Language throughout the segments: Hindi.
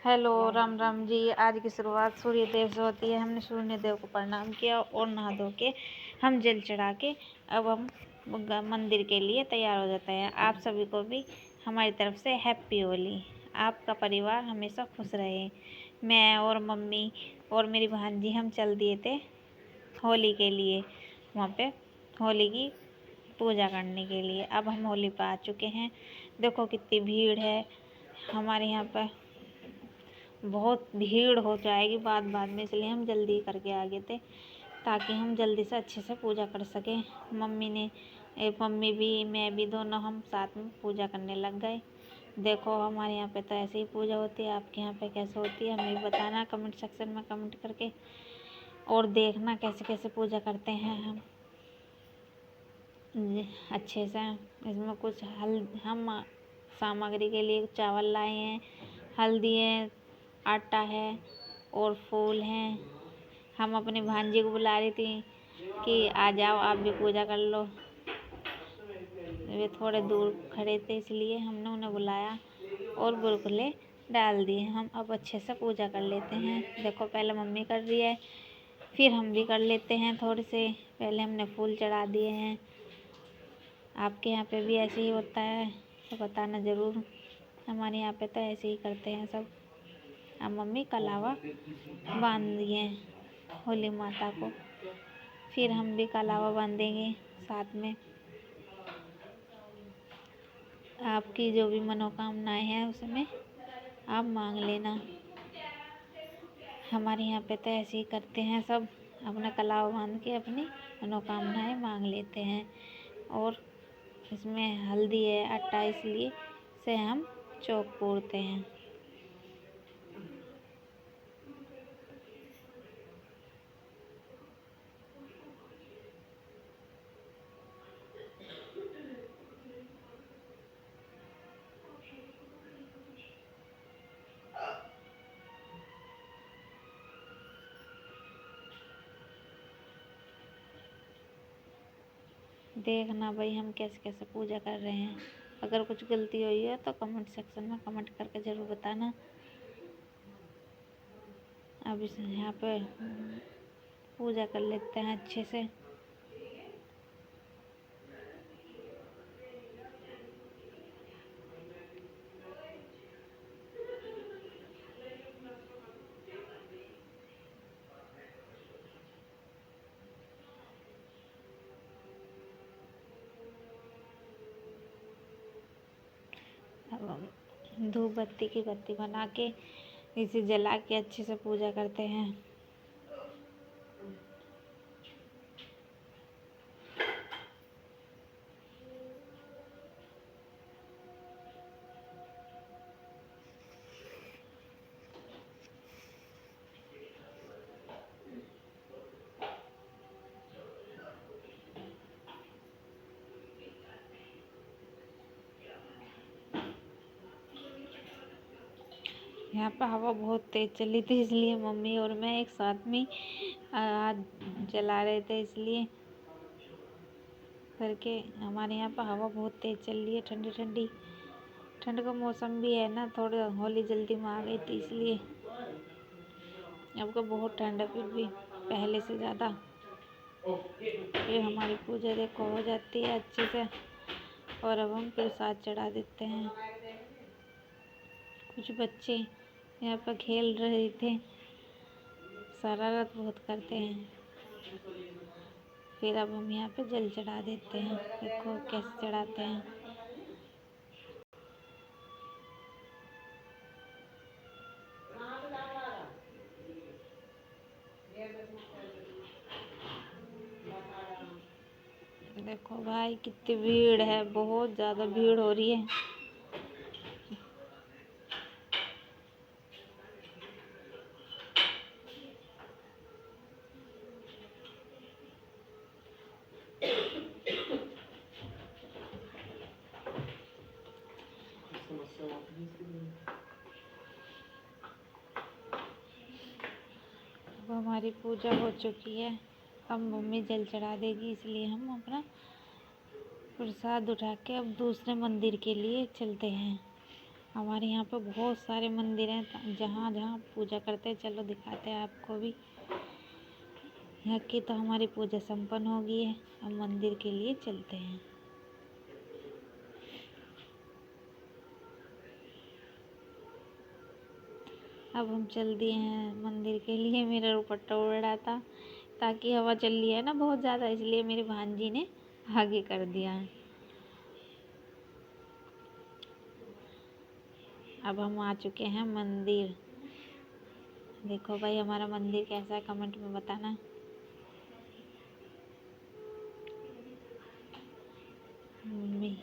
हेलो, राम राम जी। आज की शुरुआत सूर्य देव से होती है। हमने सूर्य देव को प्रणाम किया और नहा धो के हम जल चढ़ा के अब हम मंदिर के लिए तैयार हो जाते हैं। आप सभी को भी हमारी तरफ से हैप्पी होली। आपका परिवार हमेशा खुश रहे। मैं और मम्मी और मेरी भांजी हम चल दिए थे होली के लिए, वहाँ पे होली की पूजा करने के लिए। अब हम होली पे आ चुके हैं। देखो कितनी भीड़ है हमारे यहाँ पर। बहुत भीड़ हो जाएगी बाद में, इसलिए हम जल्दी करके आ गए थे ताकि हम जल्दी से अच्छे से पूजा कर सकें। मम्मी भी मैं भी दोनों हम साथ में पूजा करने लग गए। देखो हमारे यहाँ पे तो ऐसे ही पूजा होती है। आपके यहाँ पे कैसे होती है हमें बताना कमेंट सेक्शन में कमेंट करके, और देखना कैसे कैसे पूजा करते हैं हम अच्छे से। इसमें कुछ हम सामग्री के लिए चावल लाए हैं, हल्दी है, आटा है और फूल हैं। हम अपनी भांजी को बुला रही थी कि आ जाओ आप भी पूजा कर लो। वे थोड़े दूर खड़े थे इसलिए हमने उन्हें बुलाया और गुलगुले डाल दिए। हम अब अच्छे से पूजा कर लेते हैं। देखो पहले मम्मी कर रही है, फिर हम भी कर लेते हैं थोड़े से। पहले हमने फूल चढ़ा दिए हैं। आपके यहाँ पे भी ऐसे ही होता है तो बताना ज़रूर। हमारे यहाँ पे तो ऐसे ही करते हैं सब। अब मम्मी कलावा बांध दिए होली माता को, फिर हम भी कलावा बांधेंगे साथ में। आपकी जो भी मनोकामनाएं हैं उसमें आप मांग लेना। हमारे यहाँ पे तो ऐसे ही करते हैं सब। अपना कलावा बांध के अपनी मनोकामनाएं मांग लेते हैं। और इसमें हल्दी है, आटा, इसलिए से हम चौक पूरते हैं। देखना भाई हम कैसे कैसे पूजा कर रहे हैं। अगर कुछ गलती हुई है तो कमेंट सेक्शन में कमेंट करके ज़रूर बताना। अब इस यहाँ पे पूजा कर लेते हैं अच्छे से। अब हम धूप बत्ती की बत्ती बना के इसे जला के अच्छे से पूजा करते हैं। यहाँ पर हवा बहुत तेज चली थी इसलिए मम्मी और मैं एक साथ में हाथ जला रहे थे, इसलिए करके हमारे यहाँ पर हवा बहुत तेज चल रही है। ठंडी ठंडी ठंड का मौसम भी है ना, थोड़ी होली जल्दी में आ गई थी इसलिए। अब तो बहुत ठंड है फिर भी पहले से ज़्यादा। फिर हमारी पूजा देखो हो जाती है अच्छे से और अब हम प्रसाद चढ़ा देते हैं। कुछ बच्चे यहाँ पर खेल रहे थे, शरारत बहुत करते हैं। फिर अब हम यहाँ पे जल चढ़ा देते हैं। देखो कैसे चढ़ाते हैं। देखो भाई कितनी भीड़ है, बहुत ज़्यादा भीड़ हो रही है। अब हमारी पूजा हो चुकी है। अब मम्मी जल चढ़ा देगी, इसलिए हम अपना प्रसाद उठा के अब दूसरे मंदिर के लिए चलते हैं। हमारे यहाँ पे बहुत सारे मंदिर हैं जहाँ जहाँ पूजा करते हैं। चलो दिखाते हैं आपको भी। यहाँ की तो हमारी पूजा संपन्न हो गई है। अब मंदिर के लिए चलते हैं। अब हम चल दिए हैं मंदिर के लिए। मेरा दुपट्टा उड़ रहा था ताकि हवा चल रही है ना बहुत ज़्यादा, इसलिए मेरी भांजी ने आगे कर दिया है। अब हम आ चुके हैं मंदिर। देखो भाई हमारा मंदिर कैसा है, कमेंट में बताना। मम्मी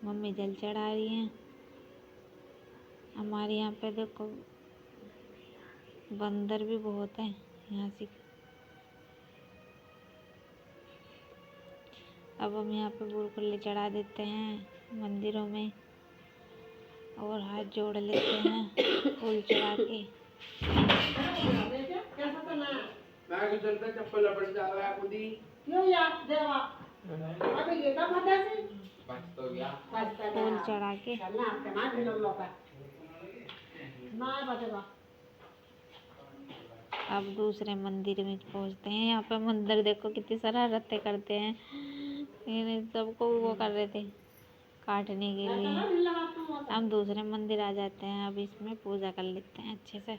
मम्मी जल चढ़ा रही हैं। हमारे यहाँ पे देखो बंदर भी बहुत हैं यहाँ से। अब हम यहाँ पे बुरकुल्ले चढ़ा देते हैं मंदिरों में और हाथ जोड़ लेते हैं फूल चढ़ा के। फूल चढ़ा के अब दूसरे मंदिर में पहुंचते हैं। यहाँ पे मंदिर देखो कितनी शरारतें करते हैं। इन्हें सबको वो कर रहे थे काटने के लिए। हम दूसरे मंदिर आ जाते हैं। अब इसमें पूजा कर लेते हैं अच्छे से।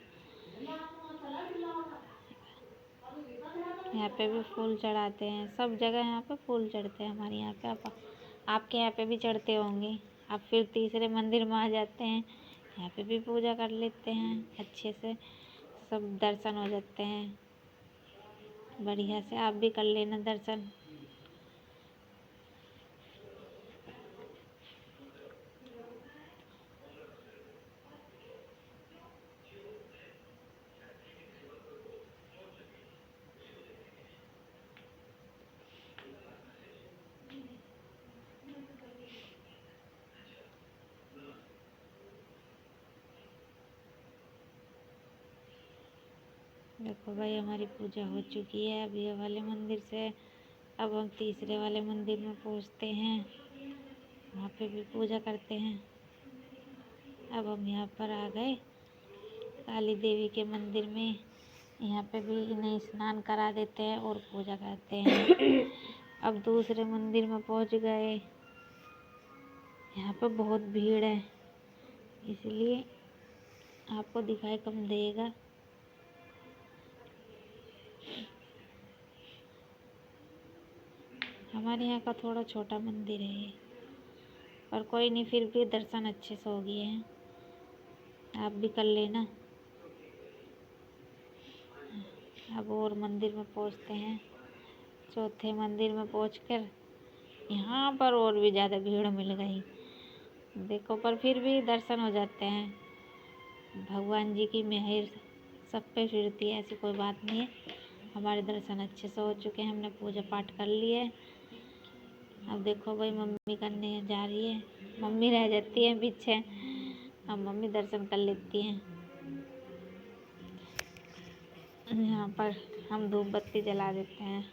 यहाँ पे भी फूल चढ़ाते हैं, सब जगह यहाँ पे फूल चढ़ते हैं हमारे यहाँ पे। आपके यहाँ पे भी चढ़ते होंगे। अब फिर तीसरे मंदिर में आ जाते हैं। यहाँ पे भी पूजा कर लेते हैं अच्छे से, सब दर्शन हो जाते हैं बढ़िया से। आप भी कर लेना दर्शन। देखो भाई हमारी पूजा हो चुकी है अब ये वाले मंदिर से। अब हम तीसरे वाले मंदिर में पहुंचते हैं, वहाँ पे भी पूजा करते हैं। अब हम यहाँ पर आ गए काली देवी के मंदिर में। यहाँ पे भी इन्हें स्नान करा देते हैं और पूजा करते हैं। अब दूसरे मंदिर में पहुँच गए। यहाँ पे बहुत भीड़ है इसलिए आपको दिखाई कम देगा। हमारे यहाँ का थोड़ा छोटा मंदिर है ये, पर कोई नहीं, फिर भी दर्शन अच्छे से हो गए हैं। आप भी कर लेना। अब और मंदिर में पहुँचते हैं। चौथे मंदिर में पहुँचकर यहाँ पर और भी ज़्यादा भीड़ मिल गई देखो, पर फिर भी दर्शन हो जाते हैं। भगवान जी की मेहर सब पे फिरती है, ऐसी कोई बात नहीं है। हमारे दर्शन अच्छे से हो चुके हैं, हमने पूजा पाठ कर लिया है। अब देखो भाई मम्मी करने जा रही है, मम्मी रह जाती है पीछे। अब मम्मी दर्शन कर लेती हैं। यहाँ पर हम धूप बत्ती जला देते हैं।